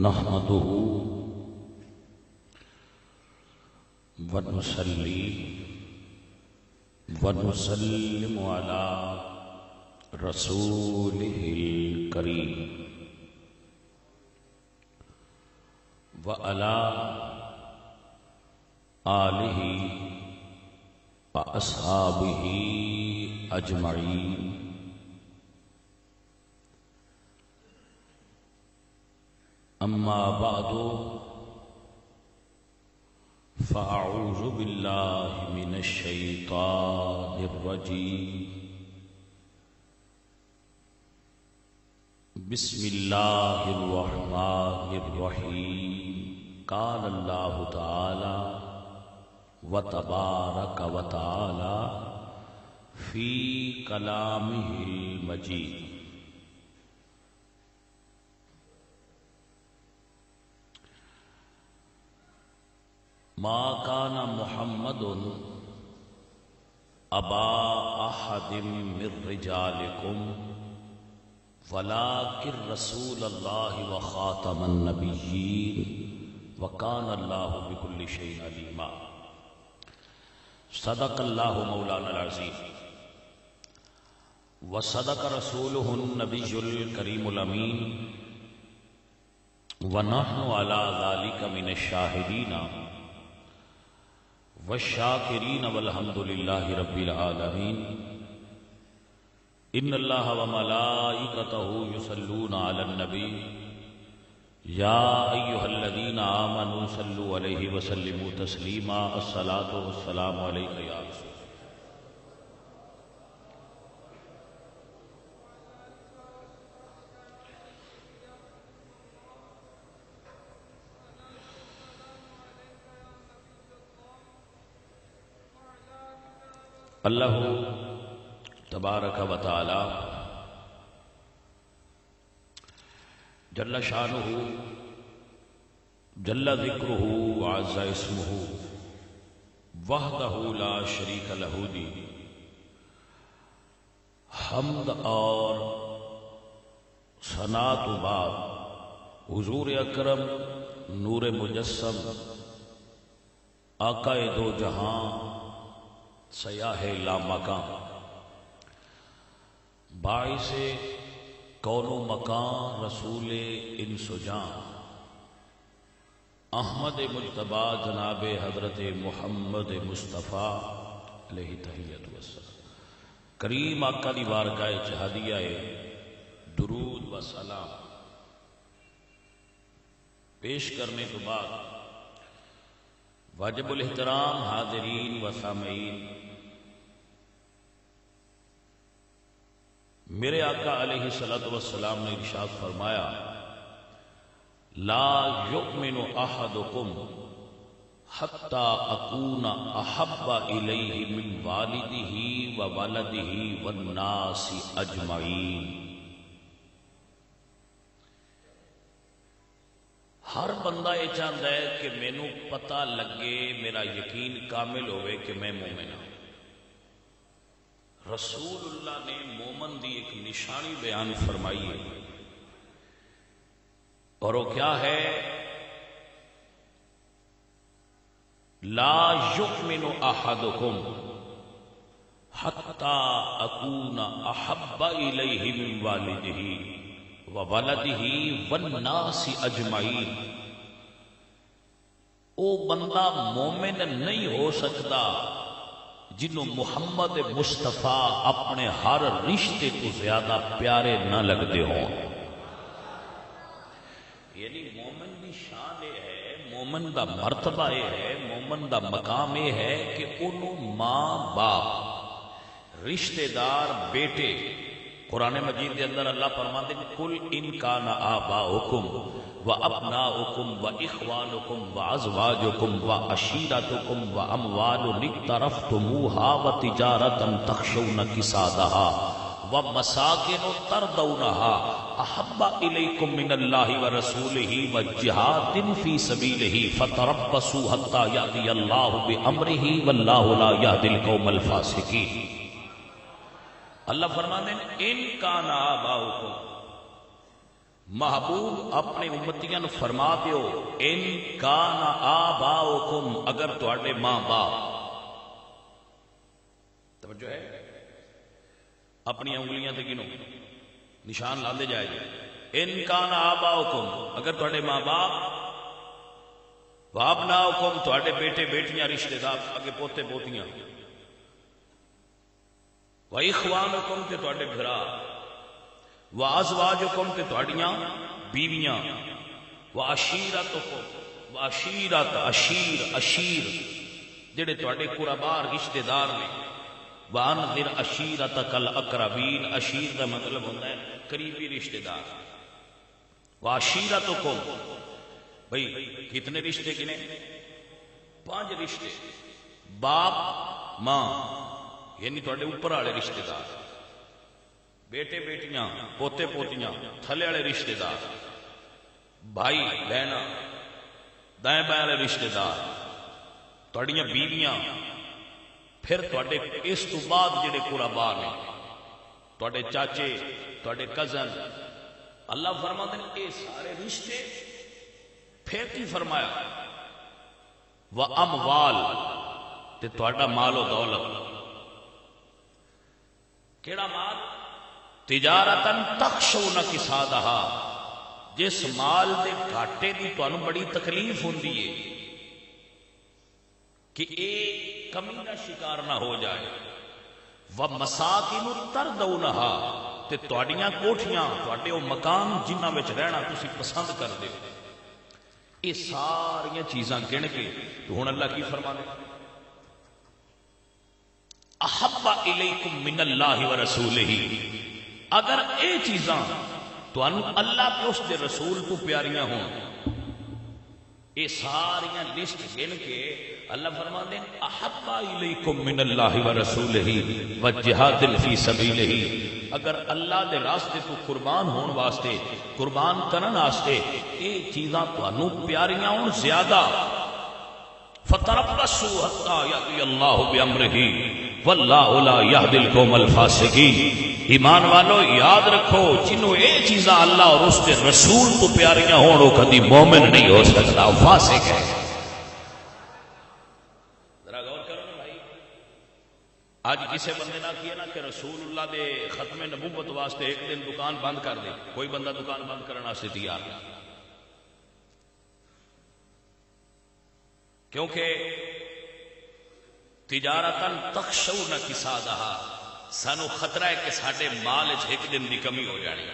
نحمده ونصلي ونسلم على رسوله الكريم وعلى آله وأصحابه أجمعين. أما بعد فأعوذ بالله من الشيطان الرجيم. بسم الله الرحمن الرحيم. قال الله تعالى وتبارك وتعالى في كلامه المجيد. ما كان محمد أبا أحد من رجالكم ولكن رسول الله وخاتم النبيين وكان الله بكل شيء عليما. صدق الله مولانا العظيم وصدق رسوله النبي الكريم الأمين ونحن على ذلك من الشاهدين والشاکرین والحمد للہ رب العالمین. ان اللہ وملائکتہ یصلون علی النبی یا ایہا الذین آمنوا صلوا علیہ وسلموا تسلیما. الصلاۃ والسلام علیک یا رسول اللہ تبارک و تعالی جل شانہ جل ذکرہ وعز اسمہ وحدہ لا شریک لہ دی حمد اور ثنا تو بعد حضور اکرم نور مجسم آقا دو جہاں سیاح لامکان باعث کون و مکان رسول انس و جان احمد مجتبی جناب حضرت محمد مصطفیٰ علیہ تحیت والسلام کریم آقا دی بارگاہ چہدیہ درود و سلام پیش کرنے کے بعد واجب الاحترام حاضرین و سامعین، میرے آقا علیہ الصلوۃ والسلام نے ارشاد فرمایا لا یؤمن احدکم حتی اکون احب الیہ من والدہ و ولدہ والناس اجمعین. ہر بندہ یہ چاہتا ہے کہ مینو پتہ لگے، میرا یقین کامل ہوئے کہ میں مومن ہوں. رسول اللہ نے مومن دی ایک نشانی بیان فرمائی ہے اور وہ کیا ہے؟ لا یؤمن احدکم حتی اکون احب الیہ من والدہ وولدہ والناس اجمعین. او بندہ مومن نہیں ہو سکتا جنہوں محمد مصطفیٰ اپنے ہر رشتے کو زیادہ پیارے نہ لگتے ہوں. یعنی مومن کی شان یہ ہے، مومن دا مرتبہ یہ ہے، مومن دا مقام یہ ہے کہ انہوں ماں باپ رشتہ دار بیٹے. قرآن مجید کے اندر اللہ فرماتے ہیں قل ان کان آباؤکم و ابناؤکم و اخوانکم و ازواجکم و عشیرتکم و اموال اقترفتموہا و تجارتا تخشون کسادہا و مساکن ترضونہا احب الیکم من اللہ و رسولہ و جہاد فی سبیلہ فتربصوا حتی یأتی اللہ بامرہ واللہ لا یہدی القوم الفاسقین. اللہ فرماتے ہیں ان کان آباؤکم محبوب اپنے امتیاں نو فرما دیو ان کان آباؤکم اگر تواڈے ماں باپ، توجہ ہے، اپنی انگلیاں تے گنو، نشان لاندے جائے جی، ان کان آباؤکم اگر تواڈے ماں باپ، وابناؤکم تواڈے بیٹے بیٹیاں رشتہ دار اگے پوتے پوتیاں، واخوانکم تے تواڈے بھرا، وازواجکم تے تواڈیاں بیویاں، وعشیرتکم، وعشیرت عشیر جڑے تواڈے قربا رشتہ دار نے، وانذر عشیرتک الاقربین، عشیر دا مطلب ہوتا ہے قریبی رشتہ دار، وعشیرتکم بھئی کتنے رشتے گنے؟ 5 رشتے، باپ ماں یعنی تواڈے اوپر والے رشتہ دار، بیٹے بیٹیاں پوتے پوتیاں تھلے والے رشتہ دار، بھائی بہنا دائیں بائیں والے رشتہ دار، تواڈیاں بیویاں، پھر تواڈے اس تو بعد جڑے قربا نے تواڈے چاچے تواڈے کزن، اللہ فرماتے ہیں یہ سارے رشتے، پھر کی فرمایا وَأَمْوَالِ تے تواڈا مال و دولت، کیڑا مال؟ تجارتاً تخشون کسادہا، جس مال دے گھاٹے دی تانوں بڑی تکلیف ہوندی ہے کہ اے کمی کا شکار نہ ہو جائے، وَمَسَاكِنُ تَرْضَوْنَهَا تے تواڈیاں کوٹھیاں تواڈے او مکان جنہاں وچ رہنا تسی پسند کردے ہو، یہ ساری چیزاں گن کے تو ہن اللہ کی فرمانے احب الیکم من اللہ ورسولہ، اگر اے چیزاں تو اللہ کے اس دے رسول تو پیاریاں ہوں، یہ ساریاں لسٹ گن کے اللہ فرماتے ہیں احب الیکم من اللہ ورسولہ وجہاد فی سبیلہ، اگر اللہ دے راستے تو قربان ہون واسطے، قربان کرن واسطے یہ چیزاں تانوں پیاریاں ہون زیادہ، فتربصوا حتی یأتی اللہ بامرہ واللہ لا یہدی القوم الفاسقین، ایمان والو یاد رکھو جنہوں اے چیزاں اللہ اور اس کے رسول تو پیاریاں ہون وہ کبھی مومن نہیں ہو سکتا، فاسق ہے۔ ذرا غور کرو نا بھائی، آج کسے بندے نہ کیا نا کہ رسول اللہ دے ختم نبوت واسطے ایک دن دکان بند کر دے، کوئی بندہ دکان بند کرنا سے تیار نہیں، کیونکہ تجارتاً تخشون کسادہا، سانو خطرہ ہے کہ ساڈے مال ایک دن دی کمی ہو جانی،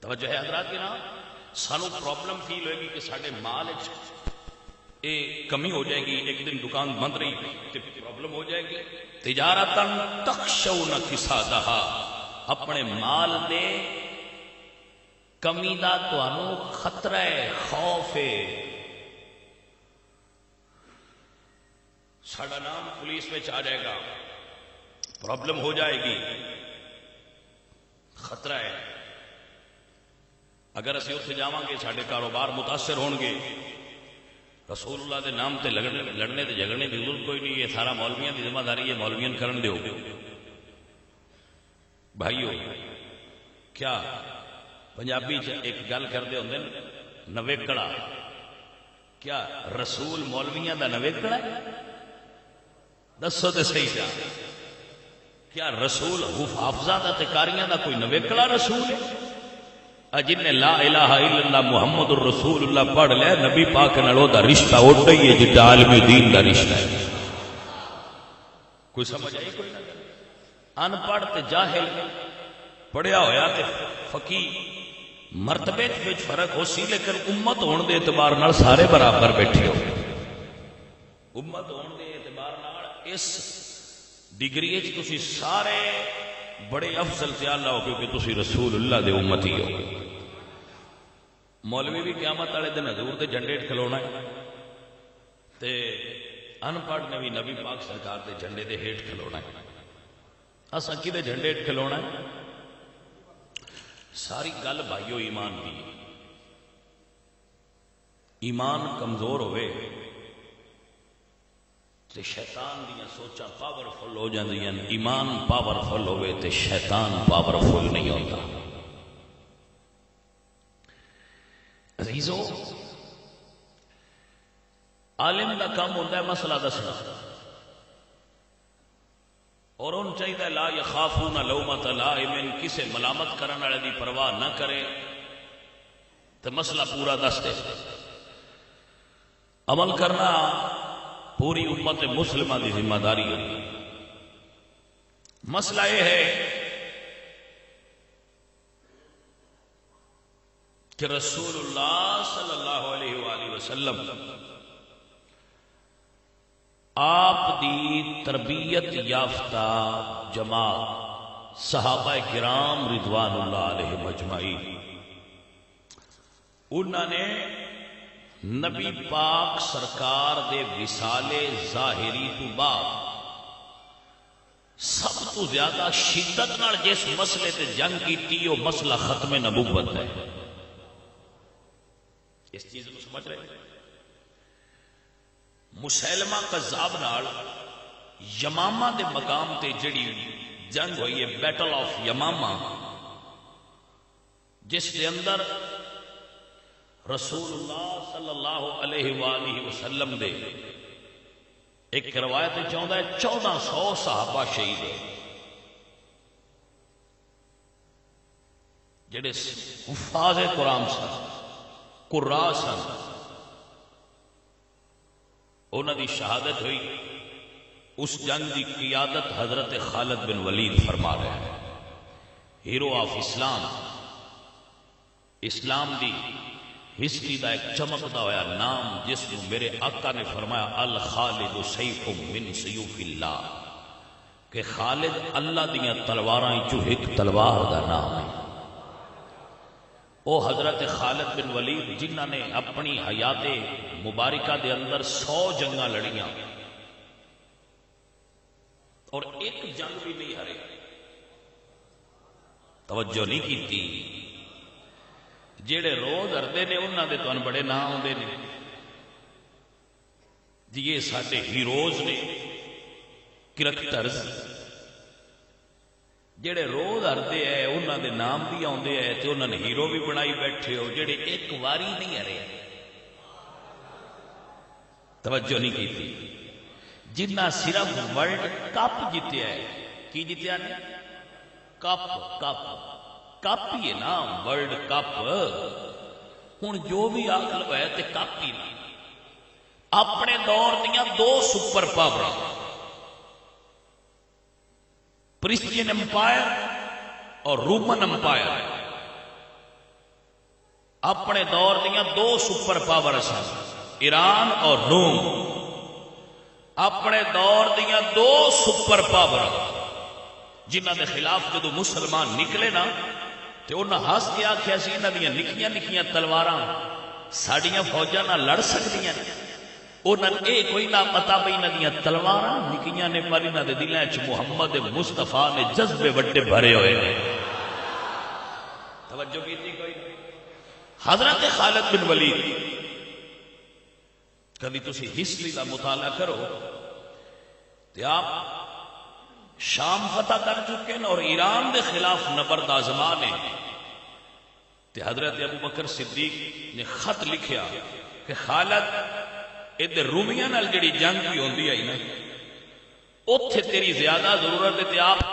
توجہ ہے حضرات کی نا، سانو پرابلم فیل ہوئے گی کہ ساڈے مال کمی ہو جائے گی، ایک دن دکان بند رہی تو پرابلم ہو جائے گی۔ تجارتاً تخشون کسادہا، اپنے مال دے کمی دا تانوں خطرہ ہے، خوف ہے، ساڈا نام پولیس میں آ جائے گا، پرابلم ہو جائے گی، خطرہ ہے، اگر اسی اتنے جاواں گے ساڈے کاروبار متاثر ہون گے، رسول اللہ دے نام تے لڑنے تے جھگڑنے کی ضرورت کوئی نہیں، یہ سارا مولویاں کی ذمہ داری ہے، مولویاں کرن دیو۔ بھائیو کیا پنجابی ایک گل کرتے ہوندے نویکڑا، کیا رسول مولویاں دا نویکڑا ہے؟ دسو تے صحیح جا، کیا رسول حافظہ دا تے قاریاں دا کوئی نویکڑا رسول ہے؟ جن نے لا الہ الا اللہ محمد الرسول اللہ پڑھ لے، نبی پاک نال او دا رشتہ اوڈا ہی ہے جڑا عالم دین دا رشتہ ہے۔ کوئی سمجھ آئی؟ کوئی نہ، ان پڑھ تے جاہل، پڑھیا ہویا تے فقیہ، مرتبے وچ فرق ہو سی، لیکن امت ہون دے اعتبار نال سارے برابر بیٹھے ہو، امت ہون دے اعتبار نال اس ڈگری وچ تسی سارے بڑے افضل تے اعلیٰ ہو، کیونکہ تسی رسول اللہ دے امتی ہو۔ مولوی بھی قیامت والے دن حضور دے جھنڈے کھلونا ہے، تے ان پڑھ نے بھی نبی پاک سرکار دے جھنڈے دے ہیٹھ کھلونا ہے۔ اساں کدے جھنڈے ہیٹھ کھلونا ہے؟ ساری گل بھائیو ایمان دی، ایمان کمزور ہوئے تے شیطان دیاں سوچاں پاورفل ہو جاندیاں، ایمان پاورفل ہوئے تے شیطان پاورفل نہیں ہوتا۔ عزیزو عالم کا کام ہوتا ہے مسئلہ دسنا، اور ان چاہیے لا یخافون لومۃ لائم، کسے ملامت کرنے والے دی پرواہ نہ کرے تو مسئلہ پورا دس دے۔ عمل کرنا پوری امت مسلمہ کی ذمہ داری ہے۔ مسئلہ یہ ہے کہ رسول اللہ صلی اللہ علیہ وآلہ وسلم آپ دی تربیت یافتہ جماعت صحابہ کرام رضوان اللہ علیہ مجمعین، انہوں نے نبی پاک سرکار دے وصال ظاہری تو بعد سب تو زیادہ شدت نال جس مسئلے تے جنگ کی وہ مسئلہ ختم نبوت ہے۔ اس چیز کو سمجھ رہے ہیں؟ مسیلمہ کذاب نال یمامہ دے مقام تے جڑی جنگ ہوئی ہے، بیٹل آف یمامہ، جس کے اندر رسول اللہ صلی اللہ علیہ وآلہ وسلم دے ایک روایت چاہتا ہے 1400 صحابہ شہید ہوئے، جڑے حفاظ قرآن سن، قراء سن، انہوں دی شہادت ہوئی۔ اس جنگ دی قیادت حضرت خالد بن ولید فرما رہے ہیں، ہیرو آف اسلام، اسلام دی ہسٹری دا ایک چمکدا ہوا نام، جس کو میرے آقا نے فرمایا الخالد سیف من سیوف اللہ، کہ خالد اللہ دیاں تلواراں چوں ایک تلوار دا نام ہے۔ وہ حضرت خالد بن ولید جنہ نے اپنی حیات مبارکہ دے اندر 100 جنگاں لڑیاں اور ایک جنگ بھی نہیں ہرے، توجہ نہیں کی تھی۔ جڑے روز ہردے نے انہوں دے تو بڑے نام آتے ہیں جی، یہ سارے ہیروز نے، کرکٹرز جڑے روز ہردے ہیں انہوں دے نام بھی آتے ہیں تو انہوں نے ہیرو بھی بنائی بیٹھے ہو، جڑے ایک واری نہیں ہرے، توجہ نہیں کی تھی۔ جنہ صرف ورلڈ کپ جیتیا ہے، کی جیتیا نے؟ کپ کپ کپ ہی ہے نا، ورلڈ کپ۔ ہوں جو بھی آخر ہوا ہے تو کپ ہی نا۔ اپنے دور دیا 2 سپر پاور، کرسچین امپائر اور رومن امپائر، اپنے دور دیا 2 سپر پاور سن، ایران اور روم۔ اپنے دور دیا 2 سپر پاور جنہ دے خلاف جدو مسلمان نکلے نا تو انہاں ہس کے آخیا سی انہاں دیاں نکیاں نکیاں تلواراں ساڈیاں فوجاں نال لڑ سکدیاں نے۔ انہاں اے کوئی نہ پتا بھئی انہاں دیاں تلواراں نکیاں نے، پر انہاں دے دلاں وچ محمد مصطفیٰ نے جذبے وڈے بھرے ہوئے نے۔ توجہ کیتی کوئی؟ حضرت خالد بن ولید، کبھی تسی ہسٹری دا مطالعہ کرو تو آپ شام فتح کر چکے ہیں اور ایران دے خلاف نبرد آزمان ہے۔ تے حضرت ابو بکر صدیق نے خط لکھیا کہ خالد ادھر رومیاں نال جڑی جنگ بھی ہوندی ہے نا اوتھے تیری زیادہ ضرورت ہے، تے آپ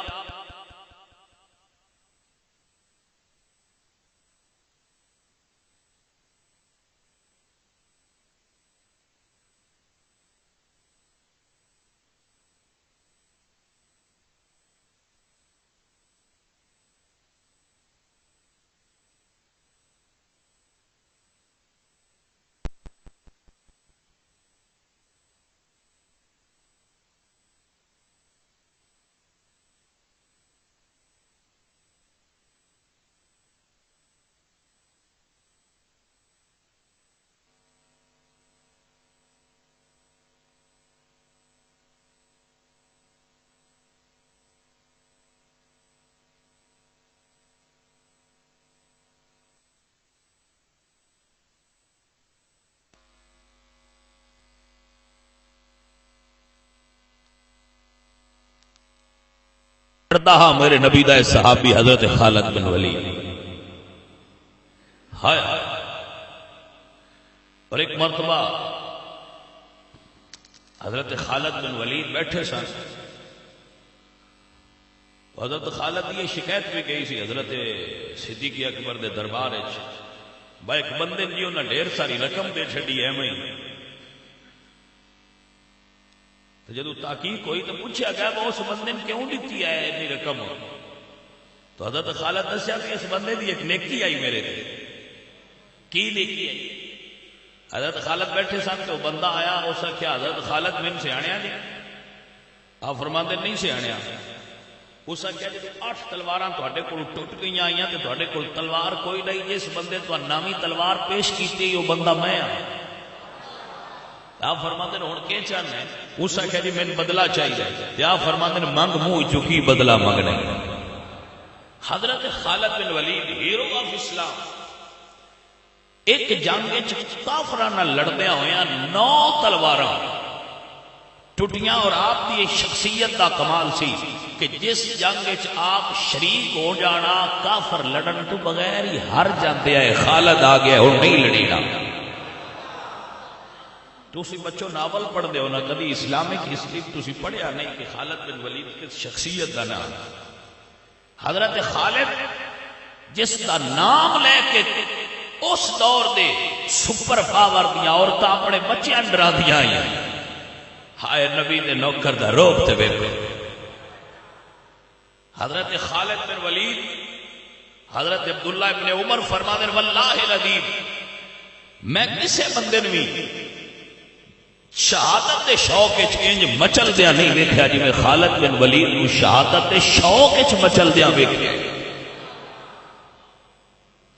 ہاں میرے نبی دا صحابی حضرت خالد بن ولید، ہائے اور ایک مرتبہ حضرت خالد بن ولید بیٹھے سن، حضرت خالد یہ شکایت بھی گئی سی حضرت صدیق اکبر دے دربار با ایک بندے جی انہیں ڈھیر ساری رقم دے چھڑی ایویں تو جدو تحقیق ہوئی تو پوچھا گیا وہ اس بندے نے کیوں دیتی ہے اتنی رقم؟ تو حضرت خالد دسیا کہ اس بندے دی ایک نیکی آئی میرے تے۔ کی نیکی آئی؟ حضرت خالد بیٹھے سن تو بندہ آیا، اس نے کیا حضرت خالد میں سیاحیا نہیں؟ آپ فرماندے نہیں سیاحیا۔ اس نے کہا جی 8 تلواراں تواڈے کول ٹوٹ گئی آئیاں تے تواڈے کول تلوار کوئی نہیں، جس بندے تو نامی تلوار پیش کیتی وہ بندہ میں ہاں۔ آپ فرماندے نے ہن کی چاہنا ہے؟ اس نے کہا جی مینوں بدلہ چاہیے۔ آپ فرماندے نے منگ منہ چکی بدلہ منگنا۔ حضرت خالد بن ولید ہیرو آف اسلام ایک جنگ کافراں نال لڑدیاں ہویاں 9 تلواراں ٹوٹیاں، اور آپ کی شخصیت کا کمال سی کہ جس جنگ آپ شریک ہو جانا کافر لڑن تو بغیر ہی ہر جاندے آئے، خالد آ گیا اور نہیں لڑینا۔ تسی بچوں ناول پڑھ دے ہو نا، کبھی اسلامک ہسٹری تسی پڑھیا نہیں کہ خالد بن ولید کس شخصیت کا نام؟ حضرت خالد جس کا نام لے کے اس دور دے سپر پاور دیا عورتاں اپنے بچیاں ڈرا دیا آئی، ہائے نبی دے نوکر دا روب تے ویکھو۔ حضرت خالد بن ولید حضرت عبداللہ ابن عمر فرماتے ہیں واللہ العظیم میں کسے بندے نے بھی شہادت دے شوق وچ انج مچل دیا نہیں ویکھیا جی میں خالد بن ولید نو شہادت دے شوق وچ مچل دیا ویکھیا۔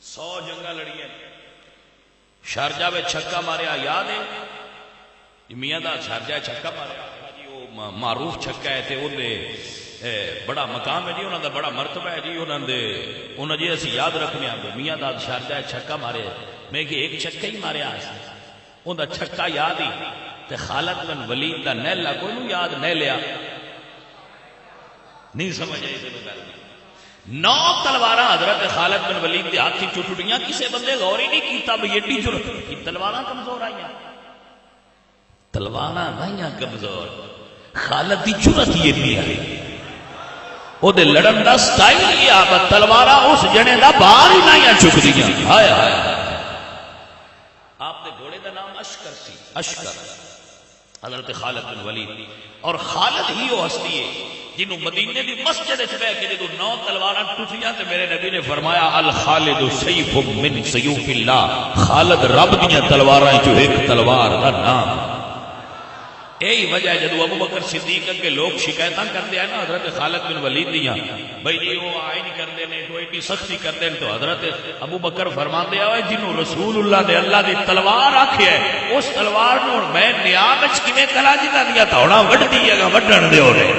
100 جنگاں لڑیاں، شارجہ میں چھکا ماریا یاد ہے؟ میاں دا شارجہ چھکا ماریا جی، وہ معروف چھکا ہے تے اون دے بڑا مقام ہے جی، انہاں دا بڑا مرتبہ ہے جی، انہاں جی اسی یاد رکھنے آ میاں دا شارجہ چھکا مارے، میں کہ ایک چھکا ہی ماریا اون دا چھکا یاد ہی تے خالد بن ولید دا نیلا کوئی نو یاد نہیں لیا، نہیں سمجھ آئی تے گل نہیں۔ 9 تلواراں حضرت خالد بن ولید دے ہاتھ چ ٹوٹیاں، کسے بندے غور ہی نہیں کیتا بھئی ایڈی جرأت کی تلواراں کمزور آئیاں، تلواراں نہیں کمزور، خالد دی جرأت ہی نہیں آئی، او دے لڑن دا سٹائل ہی آ، تلواراں اس جنے دا باہر ہی نہیں چک دیاں۔ ہائے ہائے، آپ دے گھوڑے دا نام اشکر سی، اشکر حضرت خالد بن ولید، اور خالد ہی وہ ہستی ہے جنہوں مدینے دی مسجد وچ بیٹھ کے جدوں 9 تلواراں ٹوٹیاں تے میرے نبی نے فرمایا الخالد سیف من سیوف اللہ، خالد رب دیاں تلواراں چوں ایک تلوار دا نام۔ یہی وجہ ہے جدو ابو بکر صدیق کے لوگ شکایتاں کرتے ہیں نا حضرت خالد بن ولید دیاں بھئی جی وہ آئے نہیں کرتے ہیں تو ایڈی سختی کرتے ہیں، تو حضرت ابو بکر فرماتے ہیں جنہوں رسول اللہ نے اللہ دی تلوار آکھے ہے اس تلوار نو میں نیامچ کیویں کلا جی دیا تھوڑا وڈ دیے گا وڈن دے ہو رہے۔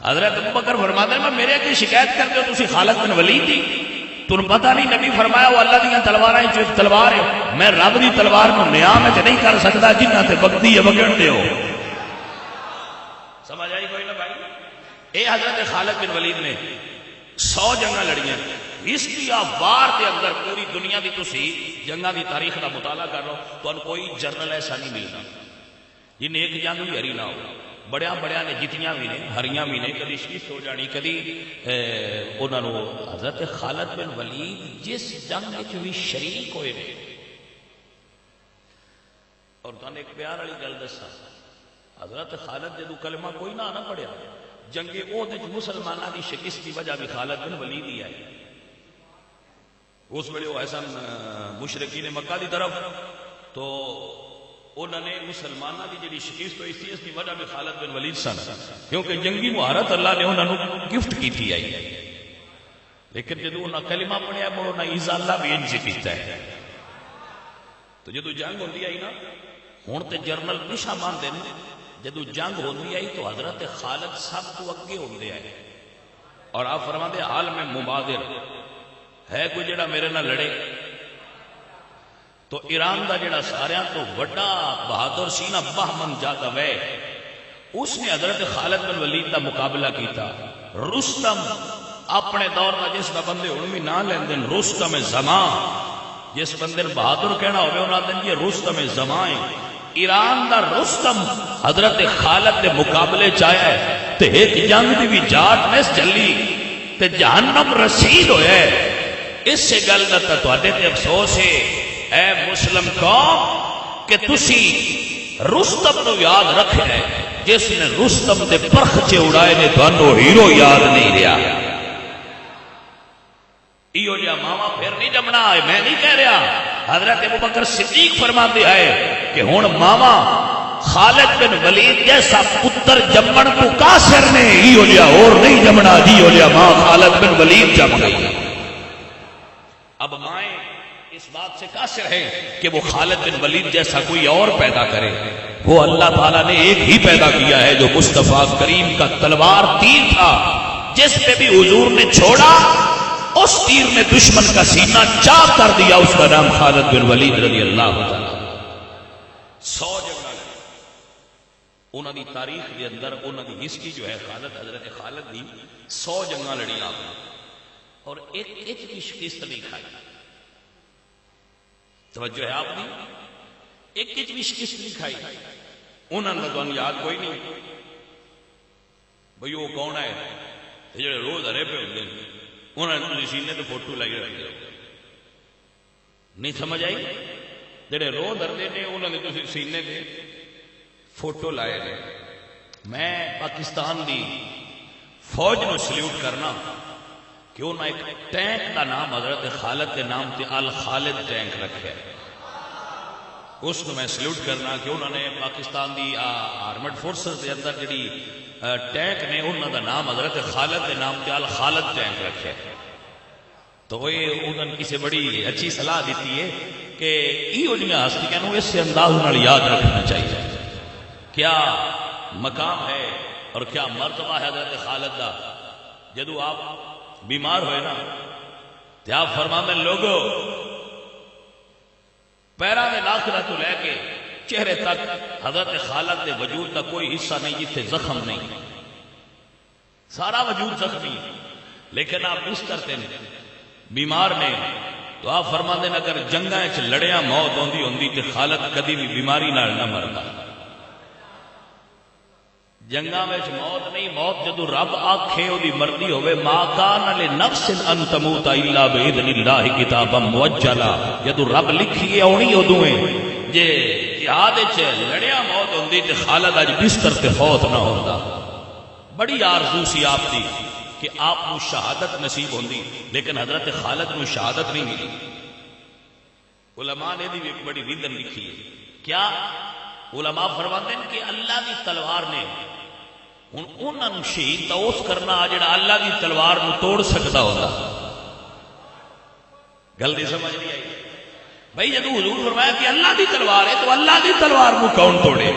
حضرت ابو بکر فرماتے ہیں میں میرے کی شکایت کرتے ہو تسی خالد بن ولید دی، تم پتہ نہیں نبی فرمایا وہ اللہ دیاں تلواراں چ ایک تلوار ہے، میں رب دی تلوار نو نیام وچ نہیں کر سکتا جنہاں تے بگدی ہے بگڑ دے ہو۔ سمجھ آئی کوئی نہ بھائی؟ اے حضرت خالد بن ولید نے 100 جنگاں لڑیاں، ہسٹری آف وار دے اندر پوری دنیا دی تسی جنگاں دی تاریخ دا مطالعہ کر لو تو کوئی جرنل ایسا نہیں ملتا جن ایک جنگ بھی ہری نہ ہو، بڑیا بڑیا نے جتیاں بھی نے ہریاں بھی نے، کدی شکست ہو جانی کدی انہوں نے۔ حضرت خالد بن ولید جس جنگ بھی شریک ہوئے نے، اور تمہیں ایک پیار والی گل دسا، حضرت خالد جدو کلمہ کوئی نہ پڑھیا جنگ احد مسلمانوں کی شکست کی وجہ بھی خالد بن ولید ہی آئی۔ اس ویلے وہ ایسا مشرکین مکہ کی طرف تو انہوں نے مسلمانوں کی جڑی شکست ہوئی تھی اس کی وجہ بھی خالد بن ولید سن، کیونکہ جنگی مہارت اللہ نے انہوں نے گفٹ کی تھی آئی، لیکن جدو انہوں کلمہ پڑھیا مڑ انہوں ایزا اللہ بھی انج کیتا ہے۔ تو جدو جنگ ہوندی آئی نا ہوں تو جرنل نشا باندھتے ہیں، جدو جنگ ہوندی آئی تو حضرت خالد سب تو اگے ہوندے آئے، اور آپ فرماتے حال میں مبادر ہے کوئی جڑا میرے نہ لڑے، تو ایران دا جڑا ساریاں تو وڈا بہادر سی نا بہمن جادوے، اس نے حضرت خالد بن ولید دا مقابلہ کیتا۔ رستم اپنے دور کا جس کا بندے ہوں بھی نہ لین دین رستم زمان، جس بندے بہادر کہنا ہوئے انہوں نے دن یہ رستم زمان ہے۔ ایران دا رستم حضرت خالد دے مقابلے چاہیا ہے تے ایک جنگ دی بھی جاٹ نس جلی تے جہنم رسید ہویا ہے۔ اس سے گل دا تواڈے تے افسوس ہے اے مسلم قوم کہ تسی رستم نو یاد رکھنا ہے جس نے رستم دے پرخچے اڑائے نے تانوں ہیرو یاد نہیں رہا۔ ایو جا ماما پھر نہیں جمنا ہے، میں نہیں کہہ رہا، حضرت ابوبکر صدیق فرماتے ہیں کہ ہن ماما خالد بن ولید جیسا پتر جمن کو کاسر نے ایو جا اور نہیں جمنا جیو جا ماں خالد بن ولید جم گئی۔ اب مائیں اس بات سے قاصر ہے کہ وہ خالد بن ولید جیسا کوئی اور پیدا کرے، وہ اللہ تعالیٰ نے ایک ہی پیدا کیا ہے جو مصطفیٰ کریم کا تلوار تیر تھا، جس پہ بھی حضور نے چھوڑا اس تیر نے دشمن کا سینہ چاک کر دیا، اس کا نام خالد بن ولید رضی اللہ عنہ۔ 100 جنگاں انہوں نے تاریخ کے اندر انہوں نے ہسٹری جو ہے حضرت خالد دی 100 جنگاں لڑی آپ نے اور ایک بھی شکست نہیں کھائی۔ توجہ ہے آپ نے، ایک بھی شکست نہیں کھائی۔ انہوں نے تو یاد کوئی نہیں بھئی وہ کون ہے جڑے روز ہرے پہ ہوتے ہیں، انہوں نے سینے تو فوٹو لگے رکھتے ہو، نہیں سمجھ آئی؟ جڑے روز ہرتے ہیں انہوں نے تو سینے پہ فوٹو لائے نے۔ میں پاکستان دی فوج نو سلیوٹ کرنا کہ انہوں نے ایک ٹینک کا نام حضرت خالد کے نام تے الخالد ٹینک رکھے، اس کو میں سلیوٹ کرنا کہ انہوں نے پاکستان دی آرمڈ فورسز کے اندر جڑی ٹینک نے انہوں کا نام حضرت خالد کے نام تے الخالد ٹینک رکھے۔ تو یہ انہوں نے کسی بڑی اچھی صلاح دیتی ہے کہ یہ جہاں ہستیاں نو اس انداز نال یاد رکھنا چاہیے، کیا مقام ہے اور کیا مرتبہ ہے حضرت خالد دا۔ جدو آپ بیمار ہوئے نا تو آپ فرماندے لوگو پیروں میں لاکھرا تو لے کے چہرے تک حضرت خالد کے وجود کا کوئی حصہ نہیں جتنے زخم نہیں، سارا وجود زخمی ہے، لیکن آپ بستر تے بیمار نے تو آپ فرماندے اگر جنگاں وچ لڑیاں موت ہوندی ہوندی تے خالد کدی بھی بیماری نال نہ مردا۔ جنگاں وچ موت نہیں، موت جدو رب آکھے او دی مرضی ہوے، ما کان لنفس ان تموت الا باذن اللہ کتابا موجلا، جدو رب لکھیے اونی ادوں ہے۔ جے جہاد وچ لڑیا موت ہوندی تے خالد اج بستر تے فوت نہ ہوندا۔ بڑی آرزو سی آپ دی کہ آپ کو شہادت نصیب ہوندی، لیکن حضرت خالد کو شہادت نہیں ملی۔ علماء نے بھی ایک بڑی ریزن لکھی ہے، کیا علماء فرماتے ہیں کہ اللہ کی تلوار نے انہوں نے شہید تو اس کرنا جڑا اللہ کی تلوار نو توڑ سکتا ہوتا۔ گل دی سمجھ نہیں آئی بھائی؟ جدو حضور فرمایا کہ اللہ کی تلوار ہے تو اللہ کی تلوار کو کون توڑے؟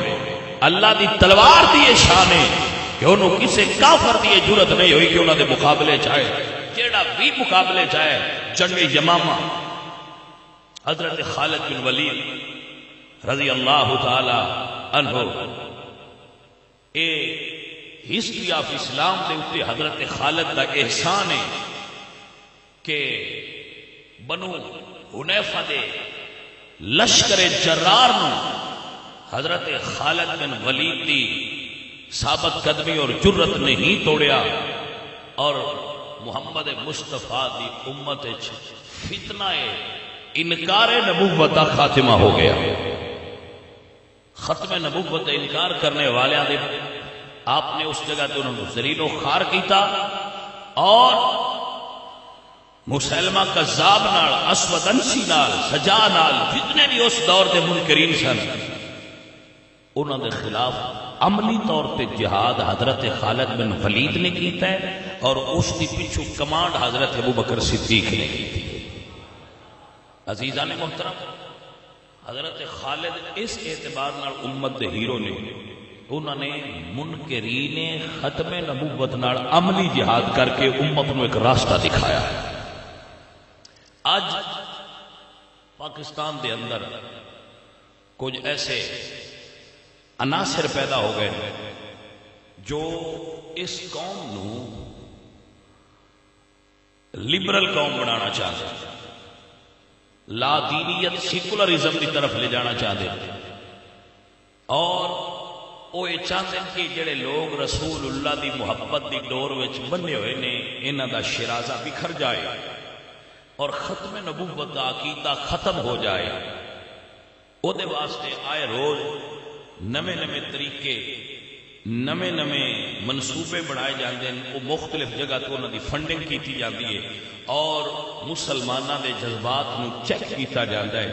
اللہ کی تلوار دی یہ شان ہے کہ انہوں کسی کافر دی جرت نہیں ہوئی کہ انہوں نے مقابلے چاہے، جیڑا بھی مقابلے چاہے۔ جنگ یمامہ حضرت خالد بن ولید رضی اللہ تعالی عنہ، اے ہسٹری آف اسلام دے اتے حضرت خالد کا احسان ہے کہ بنو حنیفہ دے لشکر جرار نو حضرت خالد بن ولید دی ثابت قدمی اور جرت نے ہی توڑیا، اور محمد مصطفیٰ دی امت فتنہ انکار نبوت کا خاتمہ ہو گیا۔ ختم نبوت انکار کرنے والے دے آپ نے اس جگہ تے انہوں نے ذلیل و خوار کیتا، اور مسلمہ کذاب نال، اسود انسی نال، سجا نال، جتنے بھی اس دور دے منکرین سن، انہوں نے خلاف عملی طور پہ جہاد حضرت خالد بن ولید نے کیتا ہے، اور اس کی پیچھو کمانڈ حضرت ابوبکر صدیق نے کی تھی۔ عزیزان محترم، حضرت خالد اس اعتبار نال امت دے ہیرو نے، انہوں نے منکرین ختم نبوت نال عملی جہاد کر کے امت نو ایک راستہ دکھایا۔ آج پاکستان دے اندر کچھ ایسے عناصر پیدا ہو گئے جو اس قوم نو لبرل قوم بنانا چاہتے ہیں، لا دینیت سیکولرزم کی طرف لے جانا چاہتے ہیں، اور وہ یہ چاہتے ہیں کہ جڑے لوگ رسول اللہ دی محبت دی ڈور وچ بنے ہوئے نے انہاں دا شرازہ بکھر جائے اور ختم نبوت دا عقیدہ ختم ہو جائے۔ او دے واسطے آئے روز نویں نویں طریقے، نویں نویں منصوبے بنائے جاتے ہیں، وہ مختلف جگہ تو انہوں دی فنڈنگ کیتی جاتی ہے اور مسلمانوں دے جذبات نو چیک کیتا جاتا ہے۔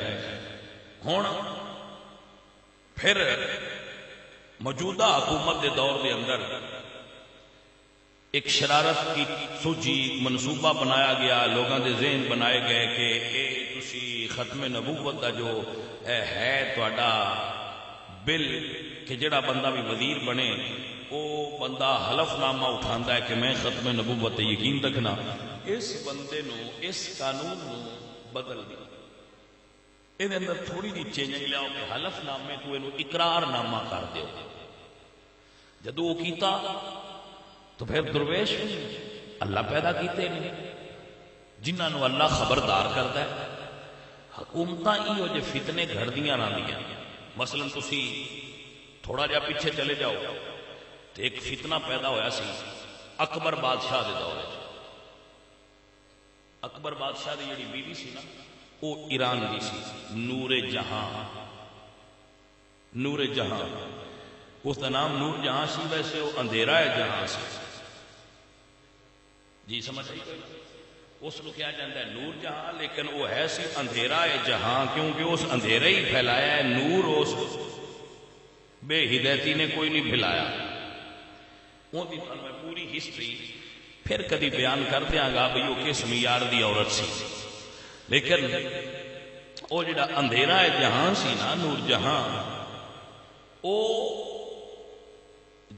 ہن پھر موجودہ حکومت دے دور دے اندر ایک شرارت کی سوچی منصوبہ بنایا گیا، لوگوں دے ذہن بنائے گئے کہ اے تسی ختم نبوت دا جو ہے تہاڈا بل کہ جڑا بندہ بھی وزیر بنے وہ بندہ حلف نامہ اٹھاندا ہے کہ میں ختم نبوت تے یقین رکھنا، اس بندے نو اس قانون نو بدل دی، یہ اندر تھوڑی جی چینجنگ لیاؤ کہ حلف نامے تو اینو اقرار نامہ کر دیو۔ جدو وہ کیتا تو پھر درویش اللہ پیدا کیتے نہیں جنہاں نو اللہ خبردار کرتا ہے۔ حکومتاں ایہو جے فتنے گھڑدیاں رہندیاں، مثلا تسی تھوڑا جا پیچھے چلے جاؤ تو ایک فتنہ پیدا ہویا سی اکبر بادشاہ دے دور وچ۔ اکبر بادشاہ دی جڑی بیوی سی نا وہ ایران دی سی، نور جہاں، نور جہاں، اس کا نام نور جہاں سی، ویسے وہ اندھیرا ہے جہاں سی، جی سمجھ آئی کوئی؟ اس کو کیا جاتا ہے نور جہاں، لیکن وہ ہے سی اندھیرا ہے جہاں، کیونکہ اس اندھیرا ہی پھیلایا ہے، نور اس بے ہدایتی نے کوئی نہیں پھیلایا۔ وہ بھی میں پوری ہسٹری پھر کبھی بیان کر دیاں گا بھئی وہ کس معیار دی عورت سی، لیکن وہ جڑا اندھیرا ہے جہاں سی نا، نور جہاں، وہ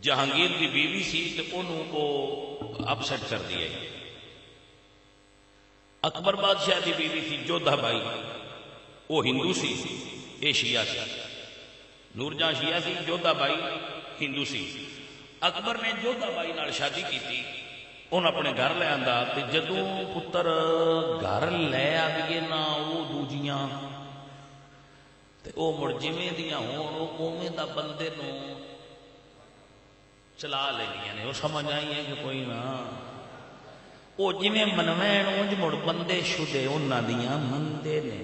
جہانگیر دی بیوی سی تو انہوں کو اپسٹ کر دیا۔ اکبر بادشاہ دی بیوی تھی جودھا بائی، وہ ہندو سی، یہ شیعہ سی، نور جہاں شیعہ سی، جودھا بائی ہندو سی۔ اکبر نے جودھا بائی نال شادی کی تھی، انہوں اپنے گھر لے آندا، تے جدوں پتر گھر لے آئیے نا وہ دوجیاں تے او مڑ جویں دیاں ہون اوویں دا بندے نو چلا لینیاں نے، وہ سمجھ آئی ہے کہ کوئی نہ وہ جویں منوین اونج مڑ بندے شدے انہاں دیاں مندے نے،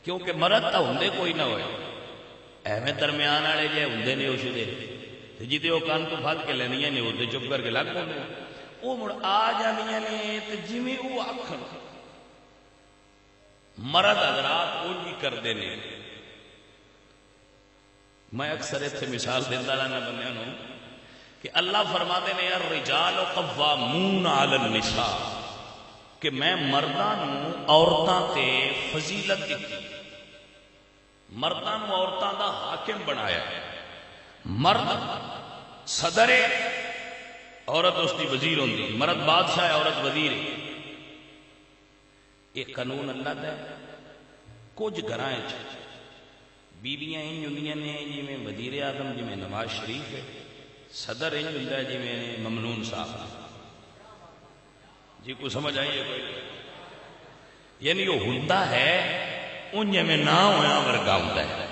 کیونکہ مرد تا ہوندے کوئی نہ ہوئے، ایویں درمیان والے جے ہوندے نے وہ شدے تے جدے وہ کان تو پھڑ کے لینیاں نے وہ چپ کر کے لگ پوندے، وہ مڑ آ جانیاں نے تے جویں وہ آکھن مرد حضرات اونج ہی کردے نے۔ میں اکثر اتنے مثال دینا رہنا بندیاں نو کہ اللہ فرماتے ہیں الرجال قوامون علی النساء، کہ میں مرداں نو عورتاں تے فضیلت دیتی، مرداں نو عورتاں دا حاکم بنایا، مرد صدر ہے، عورت اس کی وزیر ہوندی، مرد بادشاہ ہے، عورت وزیر ہے۔ یہ قانون اللہ دا ہے۔ کچھ گھراں وچ بیویاں انج ہوندیاں نے جویں وزیر اعظم، جویں نواز شریف ہے، صدر انج ہوندا ہے جویں ممنون صاحب، جی کو سمجھ آئی ہے کوئی؟ یعنی وہ ہوندا ہے انج میں نہ ہویا ورگا ہوندا ہے،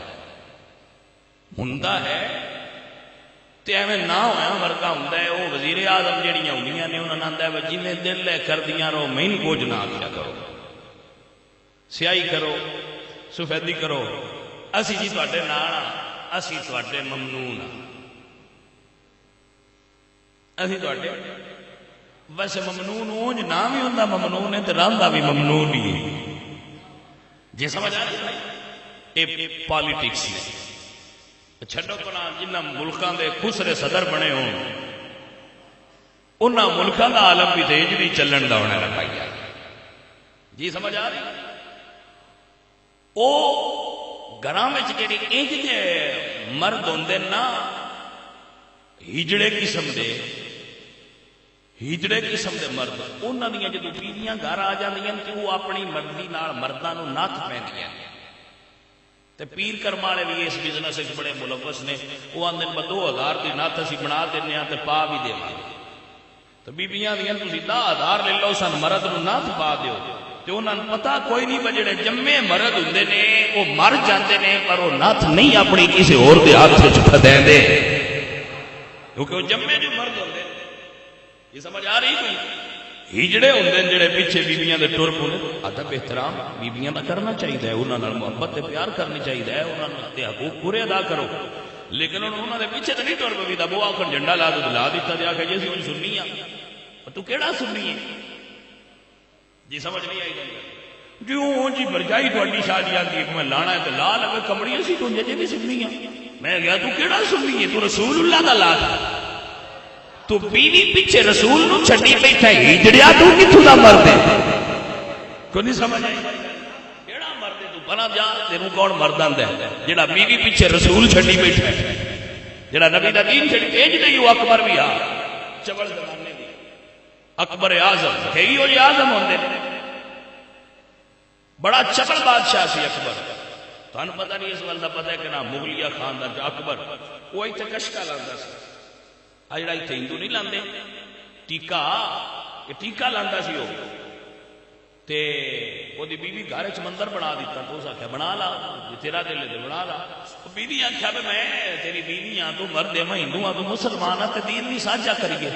ہوندا ہے تے ایویں نہ ہویا ورگا ہوندا ہے۔ وہ وزیر اعظم جڑیاں ہوندیاں نے انہاں نال آندا ہے جویں دل لے کردیاں رہو، مین کچھ نہ آکھیا کرو، سیاہی کرو، سفیدی کرو، اسی جی تواڈے نال ہاں، اسی تواڈے ممنون ہاں، اسی تواڈے ویسے ممنون اونج نام ہی ہوندا ممنون ہے تے رہندا بھی ممنون ہی ہے، جی سمجھ آ رہی؟ اے پالیٹکس نے چھڈو پنا جنہاں ملکاں دے خسرے صدر بنے ہون انہاں ملکاں دا عالم بھی تیج نہیں چلن دا ہونے لگا ہے، جی سمجھ آ رہی؟ او گھراں وچ جڑے انج دے مرد ہوندے نا ہجڑے قسم دے مرد، انہاں دیاں جدوں بیویاں گھر آ جاندیاں تے وہ اپنی مرضی نال مرداں نوں ناتھ پیندیاں تے پیر کرم والے بھی اس بزنس وچ بڑے ملوث نے، وہ آندے نے 2000 دی ناتھ اسی بنا دینے ہاں تے پا بھی دیواں گے، تو بیبیاں دیاں تسی 10,000 لے لو سن مرد نو نہ پا دیو تے انہاں نوں پتہ کوئی نہیں بے جڑے جمے مرد ہوندے نے وہ مر جاندے نے پر وہ ناتھ نہیں اپنی کسی اور دے ہاتھ وچ پھدیندے کیونکہ وہ جمے جو مرد ہوندے یہ سمجھ آ رہی کوئی ہجڑے ہوندے جڑے پیچھے بیبییاں دے ٹر پونے ادب احترام بیبییاں دا کرنا چاہیے انہاں نال محبت تے پیار کرنی چاہیے انہاں تے حقوق پورے ادا کرو لیکن انہاں دے پیچھے تے نہیں ٹر پوی دا بو آکھن جھنڈا لا دیتا دیا کہ جی ہن سنی ہاں تو کیڑا سنی ہے جی سمجھ نہیں آئی گل جو جی برجائی تہاڈی شادی آندی ہے میں لانا ہے تے لا لے کمڑی اسی تو جے بھی سنی ہاں میں گیا تو کیڑا سنی ہے تو رسول اللہ دا لا تو بیوی پیچھے رسول نو چھڈی بیٹھا ہے ہجڑیا تو کتھوں دا مرد ہے کوئی نہیں سمجھ آئی کیڑا مرد ہے تو بنا جا تینوں کون مرد آندا ہے جڑا بیوی پیچھے رسول چھڈی بیٹھا ہے جڑا نبی دا دین چھڈی اے نہیں وہ اکبر بھی آ چبل زمانے دی اکبر اعظم ہے ہی وہ اعظم ہوندے بڑا چپل بادشاہ سی اکبر تانوں پتہ نہیں اس گل دا پتہ ہے کہ نا مغلیہ خاندان اکبر وہ ایتھے کشکا لاندا سی آ جڑا ایتھے ہندو نہیں لاندے ٹیکا یہ ٹیکا لاندا سی وہ تے وہ دی بیوی گھر وچ مندر بنا دیتا تو اس آکھیا بنا لا جے تیرا دل ہے بنا لا بیوی آکھیا میں تیری بیوی ہاں تو مرد ہے میں ہندو ہاں تو مسلمان ہاں تے دین بھی ساجھا کریے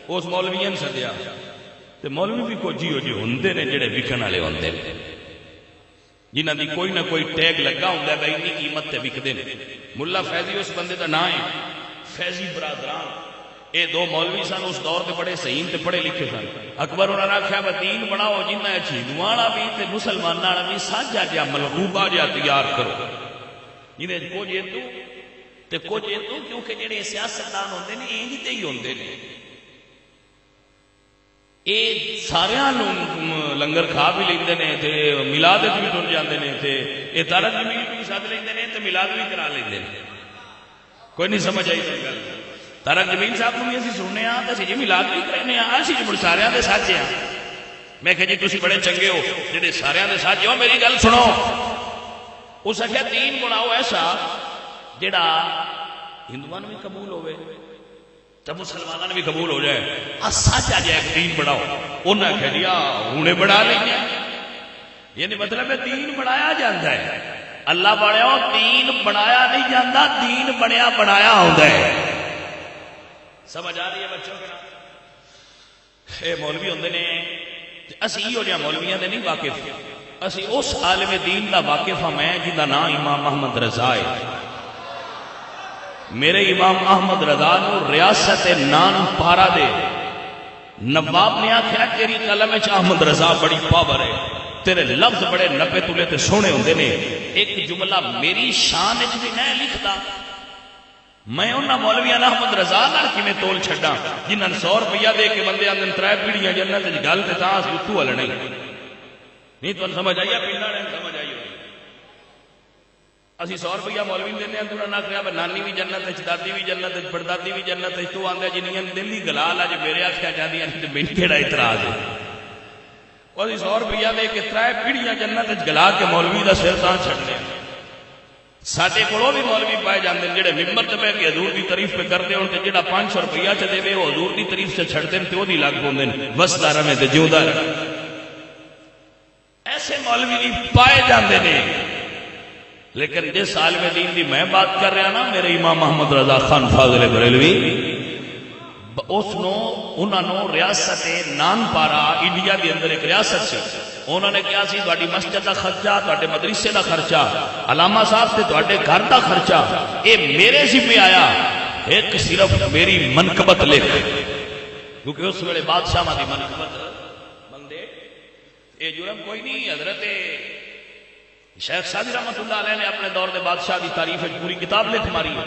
اس مولویاں نے سدیا تے مولوی بھی کوئی جیو جی ہوندے نے جڑے وکن والے ہوندے نے جنہاں دی کوئی نہ کوئی ٹیگ لگا ہوندا ہے بھائی اتنی قیمت تے وکدے نے ملا فیضی اس بندے دا نام ہے فیضی برادران اے دو مولوی سن اس دور تے بڑے صحیح تے پڑھے لکھے سن اکبر انہاں نے آکھیا بے دین بناؤ جنہاں وچ ہندوواں والا بھی تے مسلماناں والا بھی ساجھا جا ملغوبہ جا تیار کرو جنہاں کچھ ہندو تے کچھ ہندو کیونکہ جڑے سیاستدان ہوندے نے انج تے ہی ہوندے نے اے سارے لنگر کھا بھی لیندے نے تے میلاد بھی ٹر جاندے نے تے اے تارک جمیل بھی سد لیندے نے تے میلاد بھی کرا لیندے نے کوئی نہیں سمجھ آئی گل تارک جمیل صاحب کو بھی اسی سننے ہاں تے اسی جی میلاد بھی کرنے ہاں اسی جی سارے دے ساجے ہاں میں کہ جی تسی بڑے چنگے ہو جڑے سارے دے ساجے ہو میری گل سنو اس آخیا دین بناؤ ایسا جڑا ہندوؤں بھی قبول ہوئے تو مسلمانوں نے بھی قبول ہو جائے سچا جائے ایک دین بناؤ انہوں نے کہہ دیا ہوں بنا لیں گے یعنی مطلب ہے دین بنایا جاتا ہے اللہ بڑھیا دین بنایا نہیں جاتا دین بنیا بنایا ہوتا ہے سمجھ آ رہی ہے بچوں کے اے مولوی ہوندے نے اسی ہو جہاں مولویاں دے نہیں واقف اسی اس عالم دین دا واقف ہاں میں جنہاں نام امام احمد رضا ہے میرے امام احمد رضا نو ریاست نان پارا دے نواب نے آخیا تیری قلم وچ احمد رضا بڑی پاور ہے تیرے لفظ بڑے نبے تلے تے سونے ہوندے نے ایک جملہ میری شان وچ بھی میں لکھدا میں انہاں مولویاں احمد رضا نال کیویں تول چھڈاں جنہاں 100 روپیہ دے کے بندے آندے 3 پیڑیاں جنت وچ گل تے تاں اتو ہلنے نہیں تو سمجھ آئی پنڈا نے سمجھ آئی اسی 100 روپیہ مولوی دینے ہیں تو انہوں نے کہا نانی بھی جنت ہے دادی بھی جنت ہے پردادی بھی جنت ہے تو آندے جنہیں دلی گلال آج میرے آخیا جاندی ہیں تو میں کیڑا اعتراض ہے اور 100 روپیہ دے کے 3 پیڑیاں جنت ہے گلا کے مولوی دا سر تاں چھڑنے ساڈے کولوں بھی مولوی پائے جاندے ہیں جڑے ممبر تے بیٹھ کے حضور دی تعریف پہ کردے ہون تے جڑا 500 روپیہ چ دے وہ حضور دی تعریف سے چھڑ دین تے اودی لگ ہوندے نے وسدا رہے تے جیوندا رہے ایسے مولوی نہیں پائے جاندے نے لیکن جس عالم دین دی میں بات کر رہا نا میرے امام محمد رضا خان فاضل بریلوی انہوں نے ریاست نان پارا انڈیا دی اندر ایک ریاست سے انہوں نے کیا سی تہاڈی مسجد دا خرچہ تہاڈے مدرسے دا خرچہ علامہ صاحب تے تہاڈے گھر دا خرچہ اے میرے ذمہ آیا ایک صرف میری منقبت لکھ کیونکہ اس ویلے بادشاہ دی منقبت منگدے اے جرم کوئی نہیں حضرت شیخ سادی رحمت اللہ علیہ نے اپنے دور دے بادشاہ دی تعریف پوری کتاب لکھ ماری ہے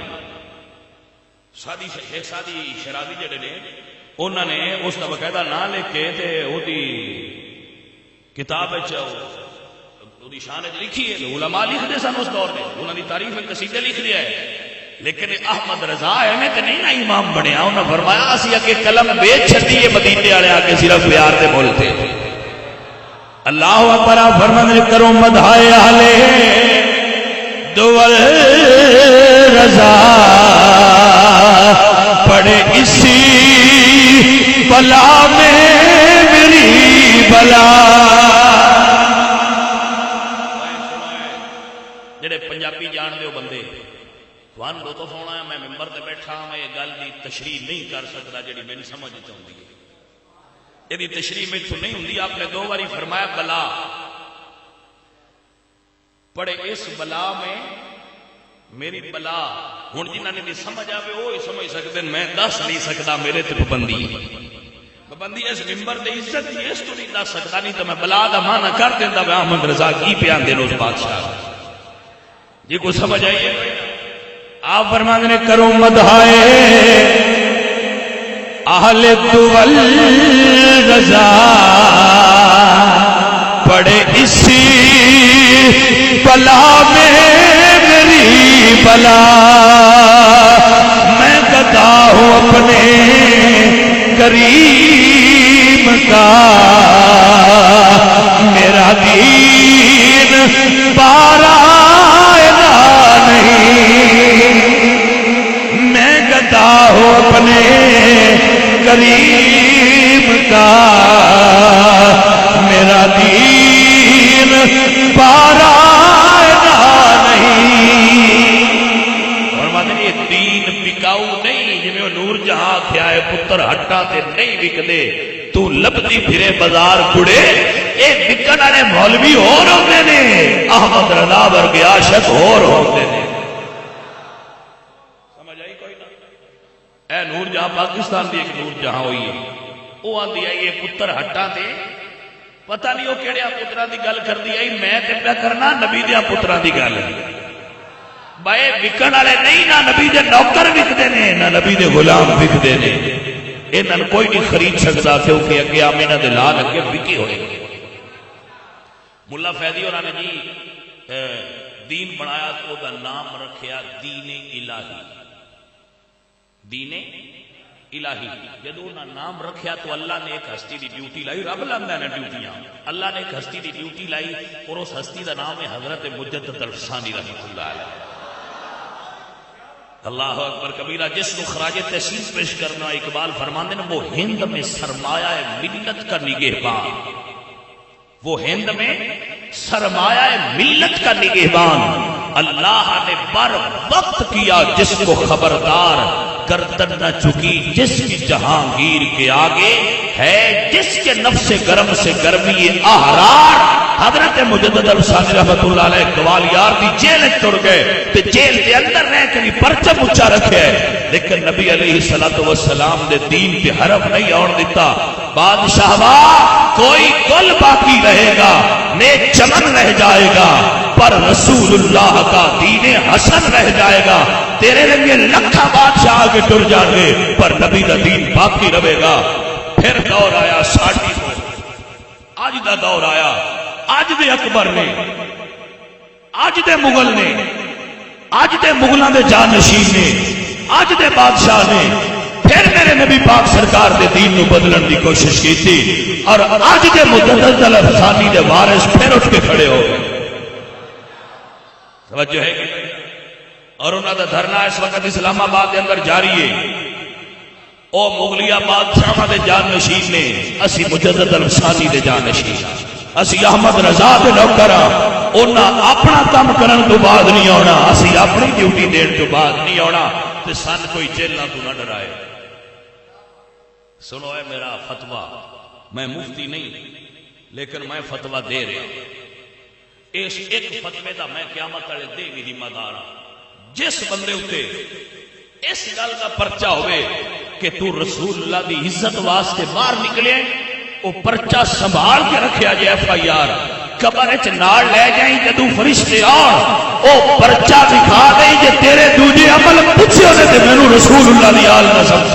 سادی شیخ سادی شرابی جڑے نے انہوں نے اس کا باقاعدہ نام لکھ کے تے وہ کتاب شان لکھی ہے علماء لکھتے سن اس دور میں انہوں نے تعریف قصیدے لکھ لیا ہے لیکن احمد رضا ایویں تے نہیں نا امام بنیا انہوں نے فرمایا اسی اگے قلم بیچ چھڈی ہے مدینے والے آ کے صرف پیار دے مول تھے اللہ اکبر فرمان کرو مدحائے اہل دول رضا پڑے اسی بلا میں میری بلا. جڑے پنجابی جان دے بندے وان لطف ہونا ہے. میں ممبر تے بیٹھا میں یہ گل دی تشریح نہیں کر سکتا جڑی میں سمجھ چاہتی ہے. یہ تشریح میں تو نہیں ہوندی. آپ نے 2 باری فرمایا بلا. پڑے اس بلا میں میری بلا. ہوں جنہوں نے بھی سمجھ آئے وہ ہی سمجھ سکتے. میں دس نہیں سکتا. میرے تے پابندی پابندی اس ممبر دی عزت ہی اس تو نہیں دس سکتا. نہیں تو میں بلا دا معنی کر دینا. احمد رضا کی پیان دے روز بادشاہ جی کو سمجھ آئیے. آپ فرماتے نے کرو مدحائے اہل دول رضا پڑے اسی بلا میں میری بلا. میں گدا ہوں اپنے کریم کا میرا دین بارا نہیں. میں گدا ہوں اپنے کریم کا میرا دین پارا نہیں. اور مطلب یہ دین بکاؤ نہیں. جی میں نور جہاں کیا ہے پتر ہٹا تے نہیں وکدے. تو لبدی پھرے بازار کڑے اے وکن والے مولوی اور ہوتے نے. احمد رضا ورگے عاشق اور ہوتے نے. سمجھ آئی کوئی نہ. اے نور جہاں پاکستان دی ایک نور جہاں ہوئی ہے. وہ آندی ہے یہ پتر ہٹا تے پتہ نہیں وہ کہڑے پترا دی گل کر دی آئی. میں تے پیا کرنا نبی دیا پترا دی گل. بھائی وکن والے نہیں. نہ نبی دے نوکر وکتے نے نہ نبی دے غلام وکتے نے. انہاں کوئی نہیں خرید سکتا کیونکہ اگے آمینہ دے لال اگے وکے ہوئے. ملا فیضی اور نے جی دین بنایا تو دا نام رکھیا دین الہی. دین الہی جدو نہ نام رکھیا تو اللہ نے ایک ہستی دی ڈیوٹی لائی. رب لاندا نے ڈیوٹیاں. اللہ نے ایک ہستی دی ڈیوٹی لائی اور اس ہستی دا نام ہے حضرت مجدد الفسانی رحمۃ اللہ علیہ. اللہ اکبر کبیرہ. جس کو خراج تحسین پیش کرنا اقبال فرماندے ہیں وہ ہند میں سرمایہ ملت کا نگہبان. وہ ہند میں سرمایہ ملت کا نگہبان. اللہ نے بر وقت کیا جس کو خبردار. گردن نہ چکی جس کی جہانگیر کے آگے ہے جس کے نفس گرم سے گرمی احرار. حضرت مجدد الفسانی رحمۃ اللہ علیہ گوالیار دی جیل تر گئے تے جیل دے اندر رہ کے پرچم اونچا رکھے لیکن نبی علیہ الصلوۃ والسلام دے دین تے حرف نہیں آن دیتا. بادشاہ کوئی گل باقی رہے گا نیک چمن رہ جائے گا پر رسول اللہ کا دین حسن رہ جائے گا. تیرے رنگے لکھا بادشاہ آگے ٹر جان گے پر نبی دا دین باقی رہے گا. پھر دور آیا ساٹھی کو. آج دا دور آیا. آج دے اکبر نے آج دے مغل نے آج دے مغلوں دے جانشین نے آج دے بادشاہ نے پھر میرے نبی پاک سرکار دے دین نو بدلن دی کوشش کی تھی اور آج دے مجدد الفسانی دے وارث پھر اٹھ کے کھڑے ہو گئے. توجہ ہے کہ اور انہوں دا دھرنا اس وقت اسلام آباد کے اندر جاری ہے. او مغلیہ بادشاہ دے جانشین نے اسی مجدد الفسانی دے جانشین اسی احمد رضا دے نوکر انہاں اپنا کام کرن تو بعد نہیں آنا. اسی اپنی ڈیوٹی دین تو بعد نہیں آنا. تے سن کوئی جیلنا تو نہ ڈرائے. سنو ہے میرا فتویٰ. میں مفتی نہیں لیکن میں فتویٰ دے رہا. اس ایک فتوے دا میں قیامت والے دے بھی ذمہ دار ہوں. جس بندے اتے اس گل کا پرچہ ہوئے کہ تو رسول اللہ دی عزت واسطے باہر نکلے وہ پرچہ سنبھال کے رکھیا جائے. ایف آئی آر قبر وچ نال لے جائیں جدوں فرشتے آن او پرچہ دکھا دیں جے تیرے دوجے عمل پوچھے ہونے تے مینوں رسول اللہ دی آل نہ سمجھ.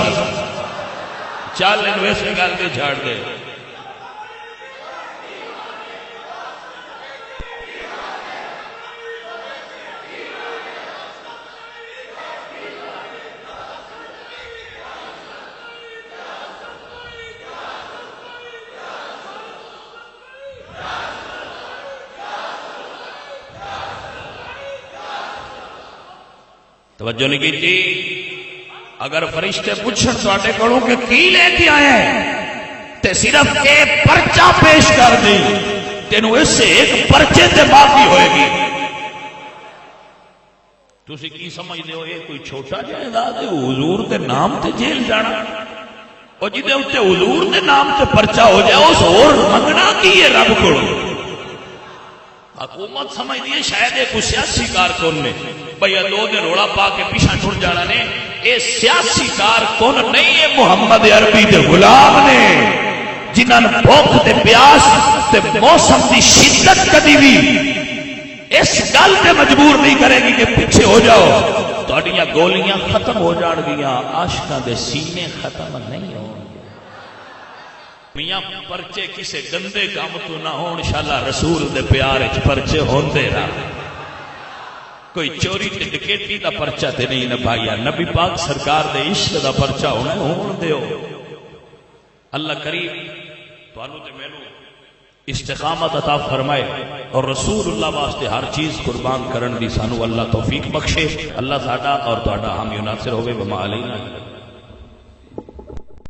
چل اینو اس گل تے چھاڑ دے. توجہ نہیں کی تھی. اگر فرشتے پوچھن تواڈے کولوں کہ کی لے کے آیا ہے تے صرف ایک پرچہ پیش کر دی، تینوں اس سے ایک پرچے تے معافی ہوئے گی۔ تسی کی سمجھدے ہو یہ کوئی چھوٹا جائیداد ہے حضور دے نام تے جیل جانا؟ اور جدے اتنے حضور دے نام تے پرچہ ہو جائے اس اور منگنا کی ہے رب کو؟ حکومت سمجھ دیئے شاید ایک سیاسی کارکن نے بھئی دو دے روڑا پا کے پیچھا ٹر جانا نے، اے سیاسی کارکن نہیں ہے، محمد عربی دے غلام نے جنہاں بھوک تے پیاس تے موسم دی شدت کدی بھی اس گل پہ مجبور نہیں کرے گی کہ پیچھے ہو جاؤ، تہاڈیاں گولیاں ختم ہو جان گیاں، عاشقاں دے سینے ختم نہیں ہون گے۔ میاں پرچے کسے گندے کام تو نہ ہون، انشاءاللہ رسول دے پیار وچ پرچے ہوندے رہ، کوئی چوری تے ڈکیٹی دا پرچہ تے نہیں نبھایا، نبی پاک سرکار دے عشق دا پرچہ ہونا ہون دیو۔ اللہ کریم تانوں تے مینوں استقامت عطا فرمائے اور رسول اللہ واسطے ہر چیز قربان کرن دی سانو اللہ توفیق بخشے۔ اللہ ساڈا اور تہاڈا حامی و ناصر ہوے، وما علینا۔